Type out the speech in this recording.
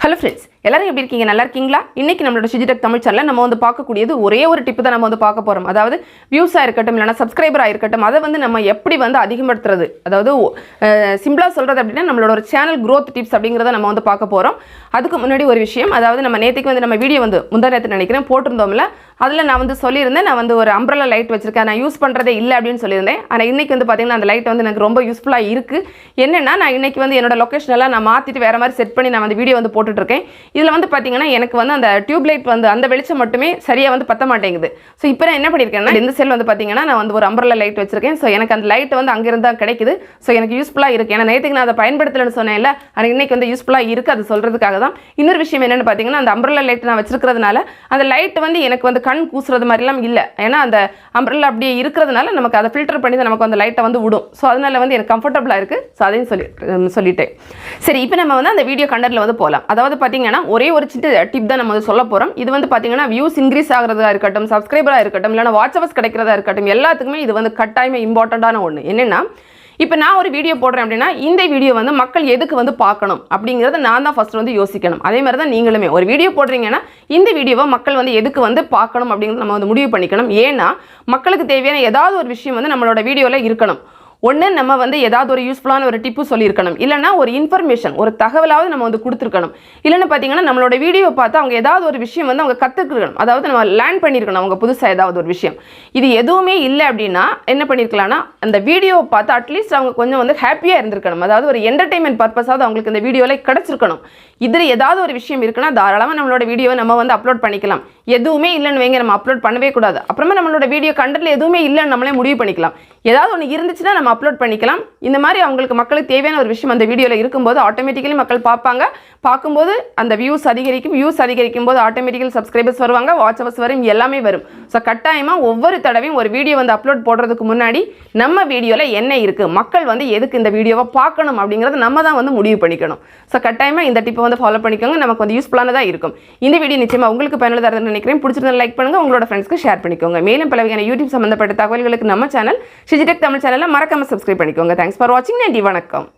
Hello friends, எல்லாரும் எப்படி இருக்கீங்க? நல்லா இருக்கீங்களா? இன்னைக்கு நம்மளோட ஷிஜி தமிழ் சேனலில் நம்ம வந்து பார்க்கக்கூடியது ஒரே ஒரு டிப்பு தான் நம்ம வந்து பார்க்க போகிறோம். அதாவது வியூஸாக இருக்கட்டும், இல்லைனா சப்ஸ்கிரைபராக இருக்கட்டும், அதை வந்து நம்ம எப்படி வந்து அதிகப்படுத்துறது, அதாவது சிம்பிளாக சொல்கிறது அப்படின்னா நம்மளோட ஒரு சேனல் க்ரோத் டிப்ஸ் அப்படிங்கிறத நம்ம வந்து பார்க்க போகிறோம். அதுக்கு முன்னாடி ஒரு விஷயம், அதாவது நம்ம நேற்றுக்கு வந்து நம்ம வீடியோ வந்து முந்தா நேற்று நினைக்கிறேன் போட்டிருந்தோம்ல, அதில் நான் வந்து சொல்லியிருந்தேன், நான் வந்து ஒரு அம்ப்ரெல்லா லைட் வச்சிருக்கேன், நான் யூஸ் பண்ணுறதே இல்லை அப்படின்னு சொல்லியிருந்தேன். ஆனால் இன்றைக்கி வந்து பார்த்திங்கன்னா அந்த லைட் வந்து எனக்கு ரொம்ப யூஸ்ஃபுல்லாக இருக்குது. என்னென்னா, நான் இன்றைக்கி வந்து என்னோட லொக்கேஷனெல்லாம் நான் மாற்றிட்டு வேறு மாதிரி செட் பண்ணி நான் வந்து வீடியோ வந்து போட்டுட்ருக்கேன். இதில் வந்து பார்த்திங்கன்னா எனக்கு வந்து அந்த டியூப் லைட் வந்து அந்த வெளிச்சம் மட்டுமே சரியாக வந்து பற்ற மாட்டேங்குது. ஸோ இப்போ நான் என்ன பண்ணியிருக்கேன்னா, இந்த செல் வந்து பார்த்திங்கன்னா நான் வந்து ஒரு அம்ப்ரெல்லா லைட் வச்சிருக்கேன். ஸோ எனக்கு அந்த லைட் வந்து அங்கேருந்து தான் கிடைக்குது. ஸோ எனக்கு யூஸ்ஃபுல்லாக இருக்குது. ஏன்னா நேற்றுக்கு நான் அதை பயன்படுத்தலைன்னு சொன்னேன்ல, ஆனால் இன்றைக்கி வந்து யூஸ்ஃபுல்லாக இருக்குது. அது சொல்கிறதுக்காக தான். இன்னொரு விஷயம் என்னென்னு பார்த்தீங்கன்னா, அந்த அம்ப்ரெல்லா லைட் நான் வச்சிருக்கிறதுனால அந்த லைட் வந்து எனக்கு வந்து கண் கூசுறது மாதிரிலாம் இல்லை. ஏன்னா அந்த அம்ப்ரெல்லா அப்படியே இருக்கிறதுனால நமக்கு அதை ஃபில்டர் பண்ணி தான் நமக்கு அந்த லைட்டை வந்து விடும். ஸோ அதனால வந்து எனக்கு கம்ஃபர்டபுளாக இருக்குது. ஸோ அதையும் சொல்லிட்டேன். சரி, இப்போ நம்ம வந்து அந்த வீடியோ கண்டென்ட்ல வந்து போகலாம். அதாவது பார்த்தீங்கன்னா ஒரே ஒரு சின்ன டிப் தான் நம்ம வந்து சொல்ல போகிறோம். இது வந்து பார்த்தீங்கன்னா வியூஸ் இன்க்ரீஸ் ஆகிறதா இருக்கட்டும், சப்ஸ்கிரைபராக இருக்கட்டும், இல்லைனா வாட்சவர்ஸ் கிடைக்கிறதா இருக்கட்டும், எல்லாத்துக்குமே இது வந்து கட்டாயமாக இம்பார்ட்டண்ட்டான ஒன்று. என்னென்னா, இப்போ நான் ஒரு வீடியோ போடுறேன் அப்படின்னா இந்த வீடியோ வந்து மக்கள் எதுக்கு வந்து பார்க்கணும் அப்படிங்கிறத நான் தான் ஃபஸ்ட் வந்து யோசிக்கணும். அதே மாதிரி தான் நீங்களுமே ஒரு வீடியோ போடுறீங்கன்னா இந்த வீடியோவை மக்கள் வந்து எதுக்கு வந்து பார்க்கணும் அப்படிங்கிறத நம்ம வந்து முடிவு பண்ணிக்கணும். ஏன்னா மக்களுக்கு தேவையான ஏதாவது ஒரு விஷயம் வந்து நம்மளோட வீடியோவில் இருக்கணும். ஒன்று, நம்ம வந்து ஏதாவது ஒரு யூஸ்ஃபுல்லான ஒரு டிப்பு சொல்லியிருக்கணும், இல்லைனா ஒரு இன்ஃபர்மேஷன், ஒரு தகவலாவது நம்ம வந்து கொடுத்துருக்கணும். இல்லைன்னு பார்த்தீங்கன்னா நம்மளோட வீடியோ பார்த்து அவங்க ஏதாவது ஒரு விஷயம் வந்து அவங்க கற்றுக்கணும், அதாவது நம்ம லேர்ன் பண்ணியிருக்கணும் அவங்க புதுசாக ஏதாவது ஒரு விஷயம். இது எதுவுமே இல்லை அப்படின்னா என்ன பண்ணியிருக்கலாம்னா, அந்த வீடியோவை பார்த்து அட்லீஸ்ட் அவங்க கொஞ்சம் வந்து ஹாப்பியாக இருந்திருக்கணும். அதாவது ஒரு என்டர்டெயின்மெண்ட் பர்பஸாவது அவங்களுக்கு இந்த வீடியோவில் கிடச்சிருக்கணும். இதில் ஏதாவது ஒரு விஷயம் இருக்குன்னா தாராளமாக நம்மளோட வீடியோவை நம்ம வந்து அப்லோட் பண்ணிக்கலாம். எதுவுமே இல்லைன்னு வைங்க, நம்ம அப்லோட் பண்ணவே கூடாது. அப்புறமா நம்மளோட வீடியோ கண்டென்ட்ல எதுவுமே இல்லைன்னு நம்மளே முடிவு பண்ணிக்கலாம். ஏதாவது ஒன்று இருந்துச்சுன்னா நம்ம அப்லோட் பண்ணிக்கலாம். இந்த மாதிரி அவங்களுக்கு மக்களுக்கு தேவையான ஒரு விஷயம் அந்த வீடியோவில் இருக்கும்போது ஆட்டோமேட்டிக்கலி மக்கள் பார்ப்பாங்க. பார்க்கும்போது அந்த வியூஸ் அதிகரிக்கும் போது ஆட்டோமேட்டிக்கலி சப்ஸ்கிரைபர்ஸ் வருவாங்க, வாட்சவர்ஸ் வரும், எல்லாமே வரும். ஸோ கட்டாயமாக ஒவ்வொரு தடவையும் ஒரு வீடியோ வந்து அப்லோட் போடுறதுக்கு முன்னாடி நம்ம வீடியோவில் என்ன இருக்குது, மக்கள் வந்து எதுக்கு இந்த வீடியோவை பார்க்கணும் அப்படிங்கிறத நம்ம தான் வந்து முடிவு பண்ணிக்கணும். ஸோ கட்டாயமாக இந்த டிப்பை வந்து ஃபாலோ பண்ணிக்கோங்க. நமக்கு வந்து யூஸ்ஃபுல்லானதாக இருக்கும். இந்த வீடியோ நிச்சயமாக உங்களுக்கு பயனுள்ளதாக நினைக்கிறேன். பிடிச்சிருந்தா லைக் பண்ணுங்கள், உங்களோட ஃப்ரெண்ட்ஸ்க்கு ஷேர் பண்ணிக்கோங்க. மேலும் பல வகையான யூடியூப் சம்பந்தப்பட்ட தகவல்களுக்கு நம்ம சேனல் ஷிஜி தமிழ் சேனலில் மறக்காம சப்ஸ்கிரைப் பண்ணிக்கோங்க. தேங்க்ஸ் ஃபார் வாட்சிங். நன்றி, வணக்கம்.